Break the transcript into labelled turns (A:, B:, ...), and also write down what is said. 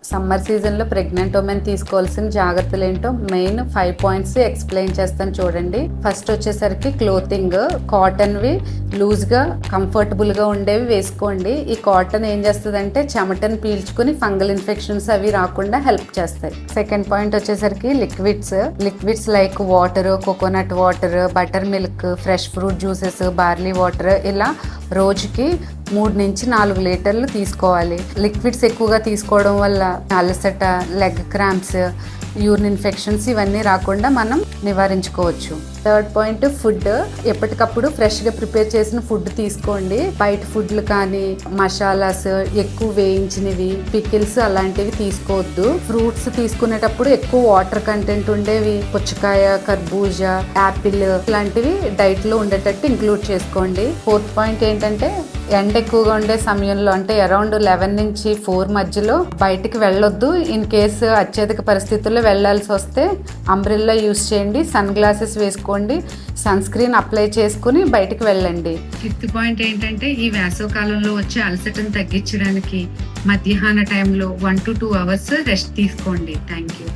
A: Summer సీజన్లో pregnant women తీసుకోవాల్సిన జాగ్రత్తలు ఏంటో మెయిన్ 5 పాయింట్స్ ఎక్స్ప్లెయిన్ చేస్తాను చూడండి. ఫస్ట్ వచ్చేసరికి క్లోతింగ్ కాటన్వి లూజ్గా కంఫర్టబుల్గా ఉండేవి వేసుకోండి. ఈ కాటన్ ఏం చేస్తుందంటే చెమటను పీల్చుకుని ఫంగల్ ఇన్ఫెక్షన్స్ అవి రాకుండా హెల్ప్ చేస్తాయి. సెకండ్ పాయింట్ వచ్చేసరికి liquids like water, coconut water, butter milk, fresh fruit juices, barley water ఇలా రోజుకి 3 నుంచి 4 లీటర్లు తీసుకోవాలి. లిక్విడ్స్ ఎక్కువగా తీసుకోవడం వల్ల అలసట, లెగ్ క్రాంప్స్, యూరిన్ ఇన్ఫెక్షన్స్ ఇవన్నీ రాకుండా మనం నివారించుకోవచ్చు. Third point food. ఎప్పటికప్పుడు ఫ్రెష్గా ప్రిపేర్ చేసిన ఫుడ్ తీసుకోండి. బయట ఫుడ్లు కానీ మసాలాస్, ఎక్కువ వేయించినవి, పికిల్స్ అలాంటివి తీసుకోవద్దు. ఫ్రూట్స్ తీసుకునేటప్పుడు ఎక్కువ వాటర్ కంటెంట్ ఉండేవి, పుచ్చకాయ, కర్బూజా, యాపిల్ ఇలాంటివి డైట్ లో ఉండేటట్టు ఇంక్లూడ్ చేసుకోండి. ఫోర్త్ పాయింట్ ఏంటంటే ఎండ ఎక్కువగా ఉండే సమయంలో అంటే అరౌండ్ 11 నుంచి 4 మధ్యలో బయటికి వెళ్ళొద్దు. ఇన్ కేసు అత్యధిక పరిస్థితుల్లో వెళ్ళాల్సి వస్తే అంబ్రెల్లా యూస్ చేయండి. సన్ గ్లాసెస్ వేసుకోండి. సన్ స్క్రీన్ అప్లై చేసుకుని బయటికి వెళ్ళండి. ఫిఫ్త్ పాయింట్ ఏంటంటే ఈ వేసవకాలంలో వచ్చే అలసటను తగ్గించడానికి మధ్యాహ్న టైంలో 1 to 2 hours రెస్ట్ తీసుకోండి. Thank you.